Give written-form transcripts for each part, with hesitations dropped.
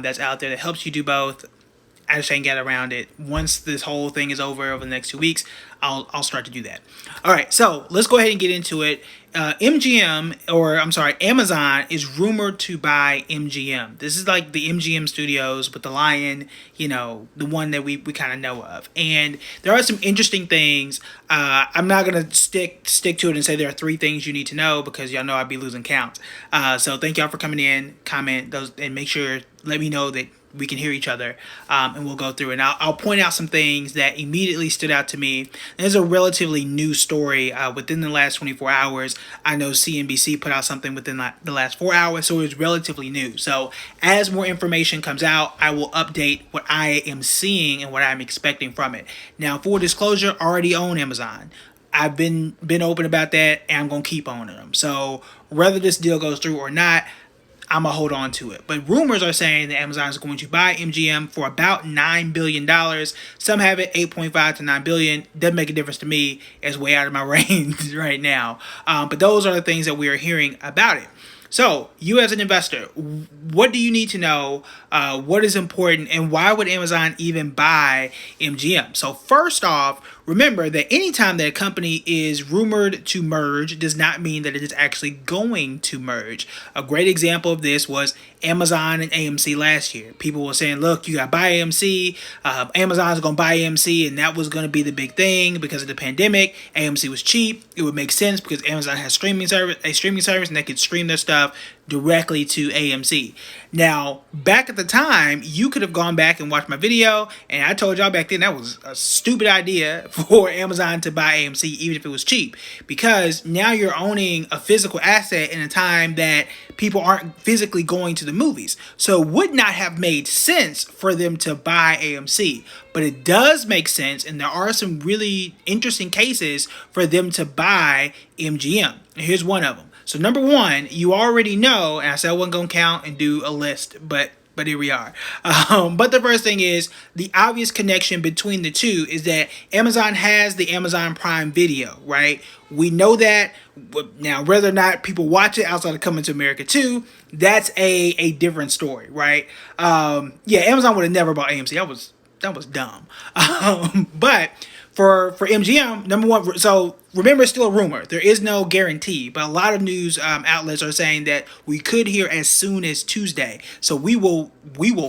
that's out there that helps you do both. I just can't get around it. Once this whole thing is over the next 2 weeks, I'll start to do that. All right, so let's go ahead and get into it. Amazon is rumored to buy MGM. This is like the MGM studios with the lion, the one that we kind of know of. And there are some interesting things. I'm not going to stick to it and say there are 3 things you need to know because y'all know I'd be losing count. So thank y'all for coming in, comment those, and make sure, let me know that we can hear each other, and we'll go through it. And I'll point out some things that immediately stood out to me. There's a relatively new story within the last 24 hours. I know CNBC put out something within the last 4 hours, so it's relatively new. So as more information comes out, I will update what I am seeing and what I'm expecting from it. Now, full disclosure, I already own Amazon. I've been open about that, and I'm going to keep owning them. So whether this deal goes through or not, I'm going to hold on to it. But rumors are saying that Amazon is going to buy MGM for about $9 billion. Some have it 8.5 to $9 billion. Doesn't make a difference to me. It's way out of my range right now. But those are the things that we are hearing about it. So, you as an investor, what do you need to know? What is important? And why would Amazon even buy MGM? So, first off, remember that anytime that a company is rumored to merge does not mean that it is actually going to merge. A great example of this was Amazon and AMC last year. People were saying, look, you got to buy AMC. Amazon's going to buy AMC, and that was going to be the big thing because of the pandemic. AMC was cheap. It would make sense because Amazon has a streaming service, and they could stream their stuff directly to AMC. Now, back at the time, you could have gone back and watched my video, and I told y'all back then that was a stupid idea for Amazon to buy AMC, even if it was cheap, because now you're owning a physical asset in a time that people aren't physically going to the movies. So it would not have made sense for them to buy AMC, but it does make sense, and there are some really interesting cases for them to buy MGM. And here's one of them. So number one, you already know, and I said I wasn't going to count and do a list, but here we are. But the first thing is, the obvious connection between the two is that Amazon has the Amazon Prime Video, right? We know that. Now, whether or not people watch it outside of Coming to America 2, that's a different story, right? Amazon would have never bought AMC. That was dumb. But for MGM, number one, so remember, it's still a rumor. There is no guarantee, but a lot of news outlets are saying that we could hear as soon as Tuesday. So we will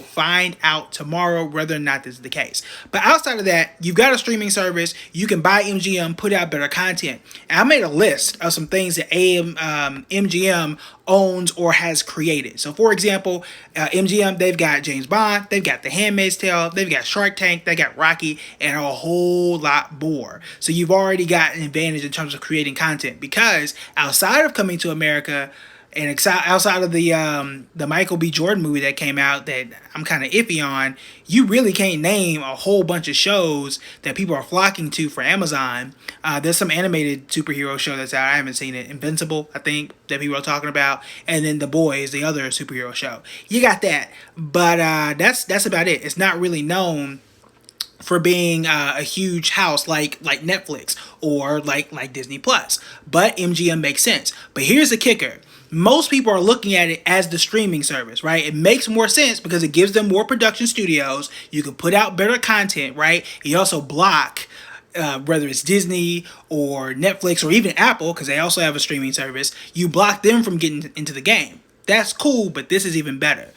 find out tomorrow whether or not this is the case. But outside of that, you've got a streaming service. You can buy MGM, put out better content. And I made a list of some things that MGM owns or has created. So, for example, MGM, they've got James Bond, they've got The Handmaid's Tale, they've got Shark Tank, they got Rocky, and a whole lot more. So you've already got an advantage in terms of creating content, because outside of Coming to America and outside of the Michael B. Jordan movie that came out that I'm kind of iffy on, you really can't name a whole bunch of shows that people are flocking to for Amazon. There's some animated superhero show that's out. I haven't seen it. Invincible, I think, that people are talking about. And then The Boys, the other superhero show. You got that. But that's about it. It's not really known for being a huge house like Netflix or like Disney Plus. But MGM makes sense. But here's the kicker. Most people are looking at it as the streaming service, right? It makes more sense because it gives them more production studios. You can put out better content, right? You also block whether it's Disney or Netflix or even Apple, because they also have a streaming service. You block them from getting into the game. That's cool, but this is even better.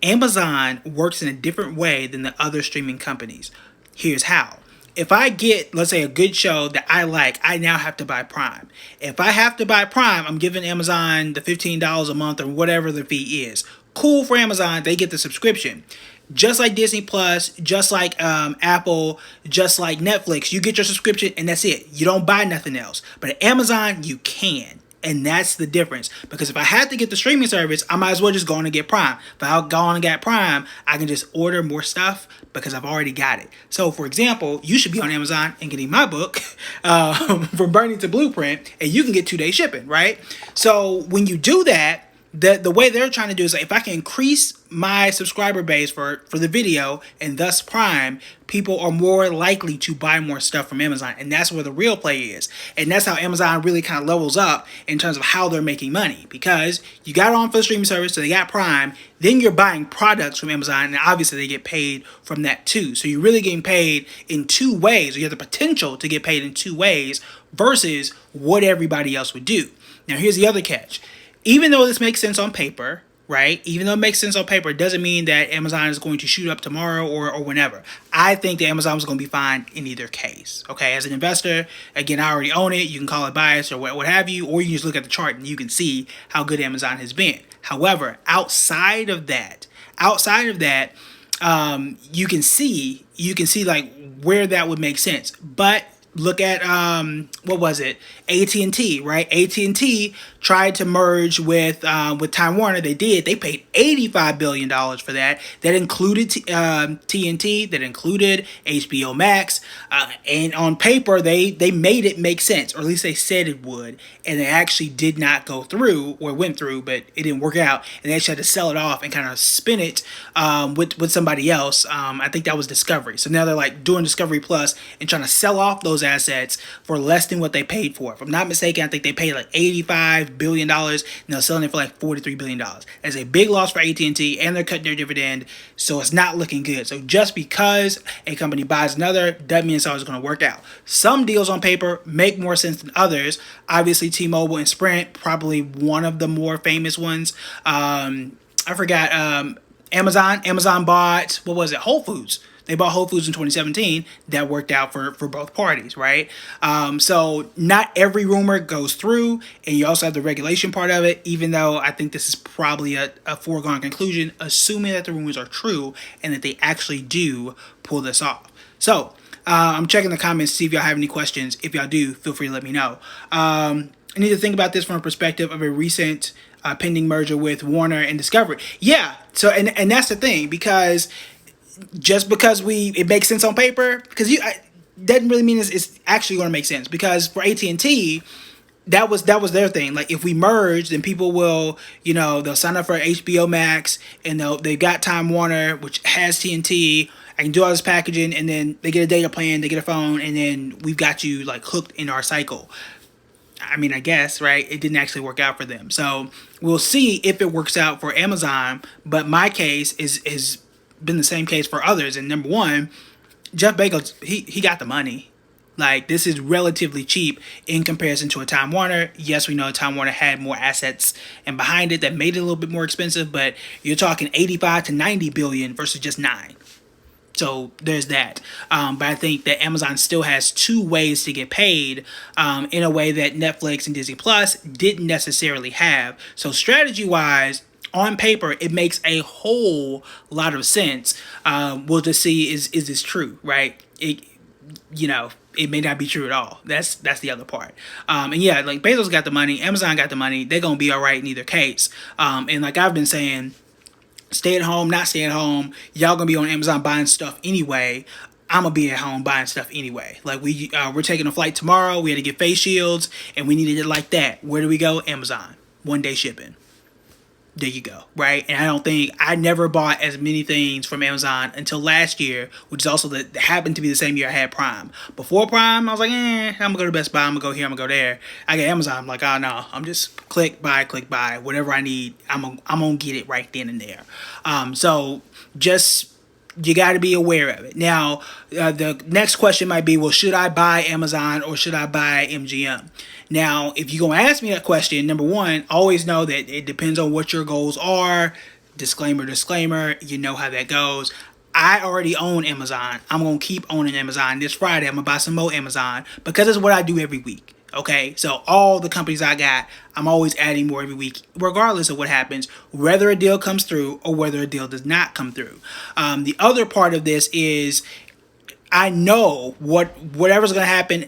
Amazon works in a different way than the other streaming companies. Here's how. If I get, let's say, a good show that I like, I now have to buy Prime. If I have to buy Prime, I'm giving Amazon the $15 a month or whatever the fee is. Cool for Amazon, they get the subscription. Just like Disney Plus, just like Apple, just like Netflix, you get your subscription and that's it. You don't buy nothing else. But at Amazon, you can. And that's the difference. Because if I had to get the streaming service, I might as well just go on and get Prime. If I go on and get Prime, I can just order more stuff because I've already got it. So, for example, you should be on Amazon and getting my book, From Burning to Blueprint, and you can get 2-day shipping, right? So, when you do that, the way they're trying to do is, like, if I can increase my subscriber base for the video and thus Prime, people are more likely to buy more stuff from Amazon, and that's where the real play is. And that's how Amazon really kind of levels up in terms of how they're making money, because you got it on for the streaming service, so they got Prime, then you're buying products from Amazon, and obviously they get paid from that too. So you're really getting paid in two ways, or you have the potential to get paid in two ways versus what everybody else would do. Now here's the other catch. Even though this makes sense on paper, right? Even though it makes sense on paper, it doesn't mean that Amazon is going to shoot up tomorrow or whenever. I think that Amazon is going to be fine in either case. Okay, as an investor, again, I already own it. You can call it bias or what have you, or you can just look at the chart and you can see how good Amazon has been. However, outside of that, you can see like where that would make sense. But look at what was it? AT&T, right? AT&T tried to merge with Time Warner. They did. They paid $85 billion for that. That included TNT. That included HBO Max. And on paper, they made it make sense, or at least they said it would. And it actually did not go through, or went through, but it didn't work out. And they actually had to sell it off and kind of spin it with somebody else. I think that was Discovery. So now they're like doing Discovery Plus and trying to sell off those assets for less than what they paid for. If I'm not mistaken, I think they paid like $85 billion, and they're selling it for like $43 billion. That's a big loss for AT&T, and they're cutting their dividend, so it's not looking good. So just because a company buys another doesn't mean it's always going to work out. Some deals on paper make more sense than others. Obviously, T-Mobile and Sprint, probably one of the more famous ones. I forgot, Amazon bought, what was it, Whole Foods. They bought Whole Foods in 2017. That worked out for both parties, right? So not every rumor goes through, and you also have the regulation part of it, even though I think this is probably a foregone conclusion, assuming that the rumors are true and that they actually do pull this off. So I'm checking the comments to see if y'all have any questions. If y'all do, feel free to let me know. I need to think about this from a perspective of a recent pending merger with Warner and Discovery. Yeah, so and that's the thing, because just because it makes sense on paper, because doesn't really mean it's actually going to make sense. Because for AT&T, that was their thing. Like, if we merge, then people will, they'll sign up for HBO Max, and they've got Time Warner, which has TNT. I can do all this packaging, and then they get a data plan, they get a phone, and then we've got you like hooked in our cycle. I mean, I guess, right? It didn't actually work out for them. So we'll see if it works out for Amazon. But my case is been the same case for others. And number one, Jeff Bezos, he got the money. Like, this is relatively cheap in comparison to a Time Warner. Yes, we know Time Warner had more assets and behind it that made it a little bit more expensive, but you're talking 85 to 90 billion versus just 9. So there's that. But I think that Amazon still has two ways to get paid in a way that Netflix and Disney Plus didn't necessarily have. So strategy-wise, on paper, it makes a whole lot of sense. We'll just see is this true, right? It may not be true at all. That's the other part. And yeah, like, Bezos got the money, Amazon got the money. They're gonna be all right in either case. And like I've been saying, stay at home, not stay at home, y'all gonna be on Amazon buying stuff anyway. I'm gonna be at home buying stuff anyway. Like, we're taking a flight tomorrow. We had to get face shields, and we needed it like that. Where do we go? Amazon. 1-day shipping. There you go, right? And I never bought as many things from Amazon until last year, which is also happened to be the same year I had Prime. Before Prime, I was like, I'm gonna go to Best Buy, I'm gonna go here, I'm gonna go there. I get Amazon, I'm like, oh no, I'm just click buy, whatever I need, I'm gonna get it right then and there. So just, you got to be aware of it. Now, the next question might be, well, should I buy Amazon or should I buy MGM? Now, if you're going to ask me that question, number one, always know that it depends on what your goals are. Disclaimer, you know how that goes. I already own Amazon. I'm going to keep owning Amazon. This Friday, I'm going to buy some more Amazon because it's what I do every week. Okay, so all the companies I got, I'm always adding more every week, regardless of what happens, whether a deal comes through or whether a deal does not come through. The other part of this is, I know whatever's going to happen,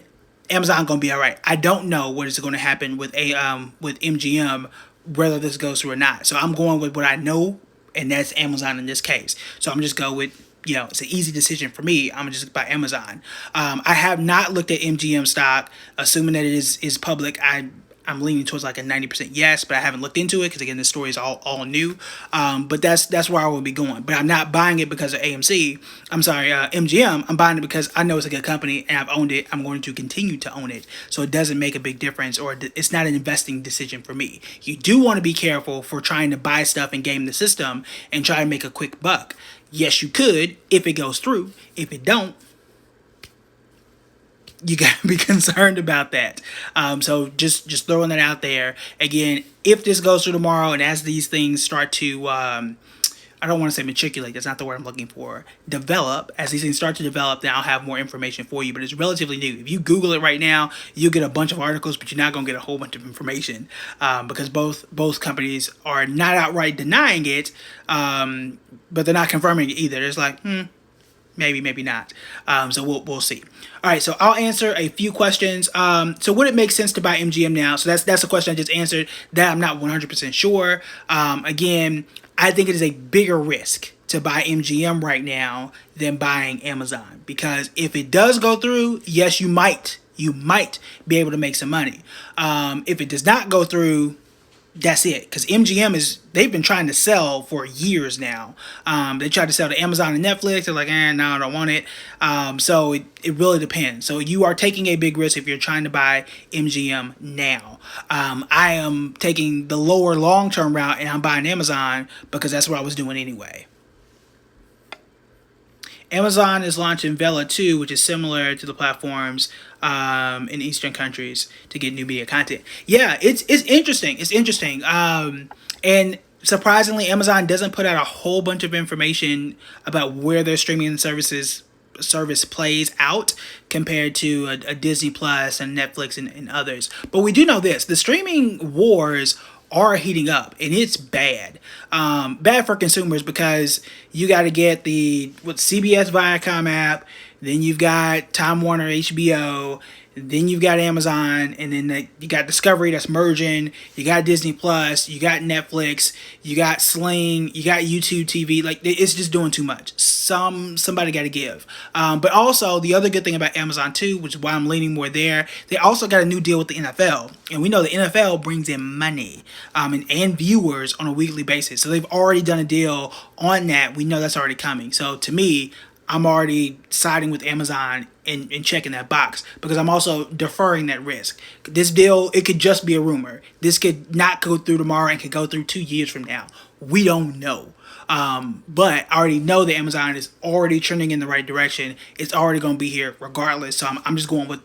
Amazon going to be all right. I don't know what is going to happen with MGM, whether this goes through or not. So I'm going with what I know, and that's Amazon in this case. So I'm just go with, it's an easy decision for me. I'm just buy Amazon. I have not looked at MGM stock, assuming that it is public. I'm leaning towards like a 90% yes, but I haven't looked into it because again, this story is all new. But that's where I will be going. But I'm not buying it because of AMC. I'm sorry, MGM. I'm buying it because I know it's a good company and I've owned it. I'm going to continue to own it, so it doesn't make a big difference, or it's not an investing decision for me. You do want to be careful for trying to buy stuff and game the system and try to make a quick buck. Yes, you could if it goes through. If it don't, you gotta be concerned about that. So just throwing that out there. Again, if this goes through tomorrow, and as these things start to, I don't want to say matriculate, that's not the word I'm looking for, develop, as these things start to develop, then I'll have more information for you, but it's relatively new. If you Google it right now, you'll get a bunch of articles, but you're not going to get a whole bunch of information, because both companies are not outright denying it, but they're not confirming it either. It's like, maybe not. So we'll see. All right, so I'll answer a few questions. So would it make sense to buy MGM now? So that's a question I just answered. That I'm not 100% sure. Again, I think it is a bigger risk to buy MGM right now than buying Amazon, because if it does go through, yes, you might be able to make some money. If it does not go through, that's it, because MGM they've been trying to sell for years now. They tried to sell to Amazon and Netflix. They're like, no, I don't want it. So it really depends. So you are taking a big risk if you're trying to buy MGM now. I am taking the lower long-term route, and I'm buying Amazon because that's what I was doing anyway. Amazon is launching Vela 2, which is similar to the platforms in Eastern countries to get new media content. Yeah, it's interesting. It's interesting. And surprisingly, Amazon doesn't put out a whole bunch of information about where their streaming service plays out compared to a Disney Plus and Netflix and others. But we do know this: the streaming wars are heating up, and it's bad. Bad for consumers because you got to get the CBS Viacom app, then you've got Time Warner HBO, then you've got Amazon, and then you got Discovery that's merging, you got Disney Plus, you got Netflix, you got Sling, you got YouTube TV. Like, it's just doing too much. Somebody got to give. But also, the other good thing about Amazon too, which is why I'm leaning more there, they also got a new deal with the NFL. And we know the NFL brings in money and viewers on a weekly basis. So they've already done a deal on that. We know that's already coming. So to me, I'm already siding with Amazon and checking that box, because I'm also deferring that risk. This deal, it could just be a rumor. This could not go through tomorrow and could go through 2 years from now. We don't know. But I already know that Amazon is already trending in the right direction. It's already going to be here regardless. So I'm just going with,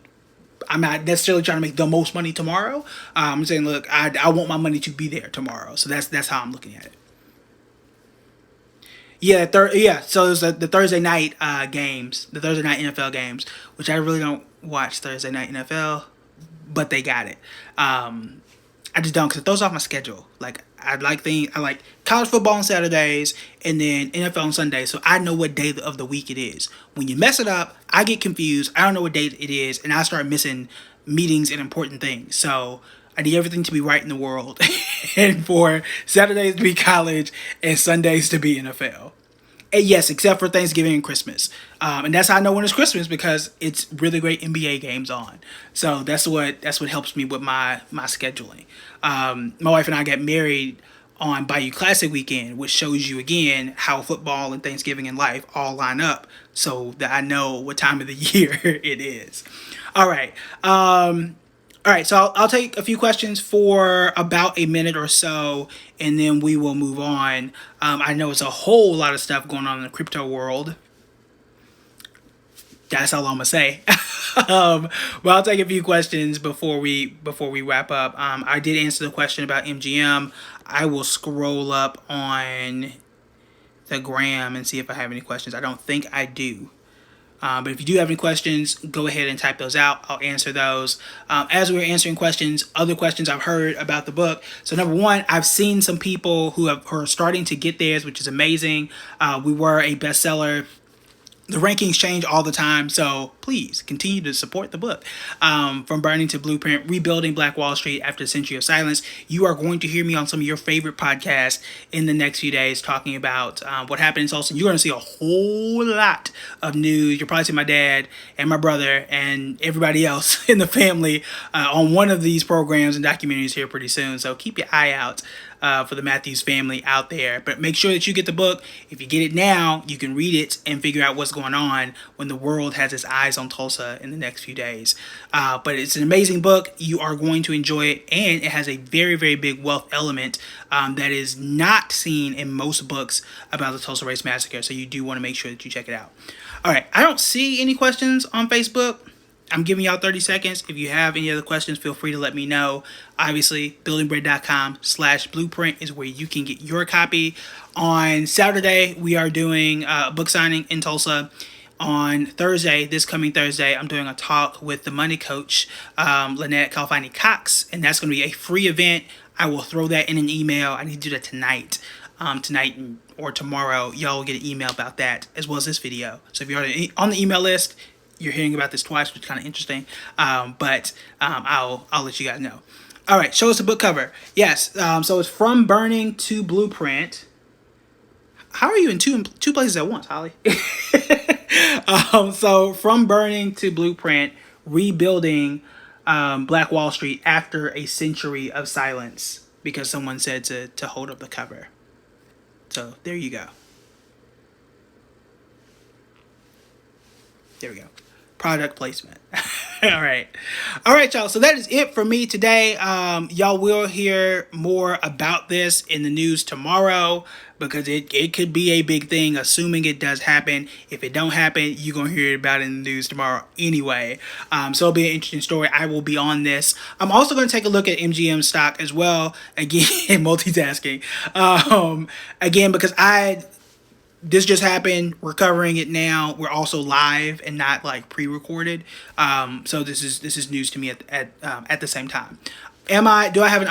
I'm not necessarily trying to make the most money tomorrow. I'm saying, look, I want my money to be there tomorrow. So that's how I'm looking at it. Yeah, so it's the Thursday night games, the Thursday night NFL games, which I really don't watch Thursday night NFL, but they got it. I just don't, because it throws off my schedule. Like, I like college football on Saturdays and then NFL on Sundays, so I know what day of the week it is. When you mess it up, I get confused. I don't know what day it is, and I start missing meetings and important things. So I need everything to be right in the world, and for Saturdays to be college and Sundays to be NFL. And yes, except for Thanksgiving and Christmas. And that's how I know when it's Christmas, because it's really great NBA games on. So that's what helps me with my scheduling. My wife and I got married on Bayou Classic weekend, which shows you again how football and Thanksgiving and life all line up, so that I know what time of the year it is. All right. So I'll take a few questions for about a minute or so, and then we will move on. I know it's a whole lot of stuff going on in the crypto world. That's all I'm gonna say. But I'll take a few questions before we wrap up. I did answer the question about MGM. I will scroll up on the gram and see if I have any questions. I don't think I do. But if you do have any questions, go ahead and type those out. I'll answer those. As we're answering questions, other questions I've heard about the book. So number one, I've seen some people who are starting to get theirs, which is amazing. We were a bestseller The rankings change all the time, so please continue to support the book. From Burning to Blueprint, Rebuilding Black Wall Street After a Century of Silence. You are going to hear me on some of your favorite podcasts in the next few days talking about what happened in Tulsa. You're going to see a whole lot of news. You'll probably see my dad and my brother and everybody else in the family on one of these programs and documentaries here pretty soon, so keep your eye out for the Matthews family out there. But make sure that you get the book. If you get it now, you can read it and figure out what's going on when the world has its eyes on Tulsa in the next few days. But it's an amazing book. You are going to enjoy it, and it has a very, very big wealth element that is not seen in most books about the Tulsa Race Massacre, so you do want to make sure that you check it out. All right, I don't see any questions on Facebook. I'm giving y'all 30 seconds. If you have any other questions, feel free to let me know. Obviously, buildingbread.com/blueprint is where you can get your copy. On Saturday, we are doing a book signing in Tulsa. On Thursday, this coming Thursday, I'm doing a talk with the money coach, Lynette Calfani Cox, and that's going to be a free event. I will throw that in an email. I need to do that tonight. Tonight or tomorrow, y'all will get an email about that, as well as this video. So if you're on the email list, you're hearing about this twice, which is kind of interesting, but I'll let you guys know. All right, show us the book cover. Yes, so it's From Burning to Blueprint. How are you in two places at once, Holly? So From Burning to Blueprint, Rebuilding Black Wall Street After a Century of Silence, because someone said to hold up the cover. So there you go. There we go. Product placement. All right, y'all. So that is it for me today. Y'all will hear more about this in the news tomorrow, because it could be a big thing, assuming it does happen. If it don't happen, you're going to hear about it in the news tomorrow anyway. So it'll be an interesting story. I will be on this. I'm also going to take a look at MGM stock as well. Again, multitasking. Again, because this just happened. We're covering it now. We're also live and not like pre-recorded. So this is news to me at the same time. Do I have an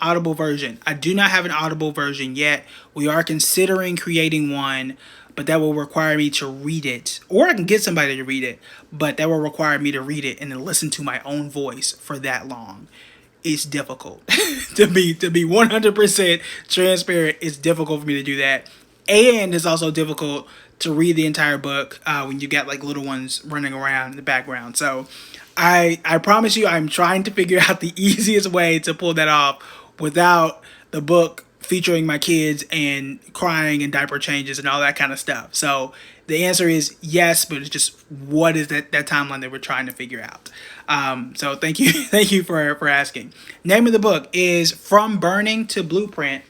audible version? I do not have an audible version yet. We are considering creating one, but that will require me to read it, or I can get somebody to read it, but that will require me to read it and then listen to my own voice for that long. It's difficult to be 100% transparent. It's difficult for me to do that. And it's also difficult to read the entire book when you got like little ones running around in the background. So I promise you, I'm trying to figure out the easiest way to pull that off without the book featuring my kids and crying and diaper changes and all that kind of stuff. So the answer is yes, but it's just what is that timeline that we're trying to figure out. So thank you for asking. Name of the book is From Burning to Blueprint,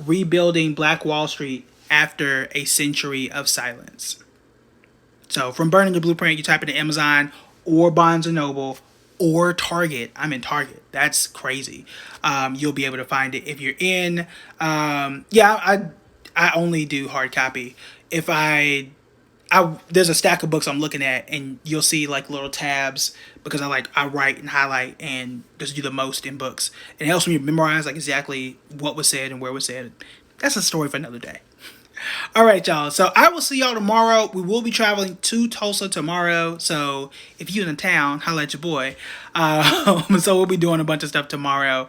Rebuilding Black Wall Street After a Century of Silence. So From Burning to Blueprint, you type into Amazon or Barnes & Noble or Target. I'm in Target. That's crazy. You'll be able to find it if you're in. I only do hard copy. If there's a stack of books I'm looking at, and you'll see like little tabs, because I write and highlight and just do the most in books. And it helps me memorize like exactly what was said and where was said. That's a story for another day. All right, y'all. So I will see y'all tomorrow. We will be traveling to Tulsa tomorrow. So if you're in town, holla at your boy. So we'll be doing a bunch of stuff tomorrow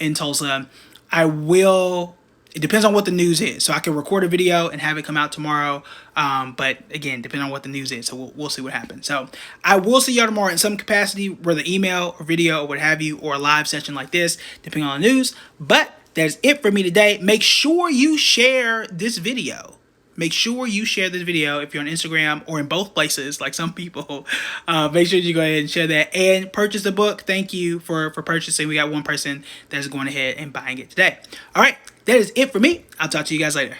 in Tulsa. It depends on what the news is. So I can record a video and have it come out tomorrow. But again, depending on what the news is. So we'll see what happens. So I will see y'all tomorrow in some capacity, whether email or video or what have you, or a live session like this, depending on the news. But that's it for me today. Make sure you share this video. Make sure you share this video if you're on Instagram or in both places, like some people. Make sure you go ahead and share that and purchase the book. Thank you for purchasing. We got one person that's going ahead and buying it today. All right, that is it for me. I'll talk to you guys later.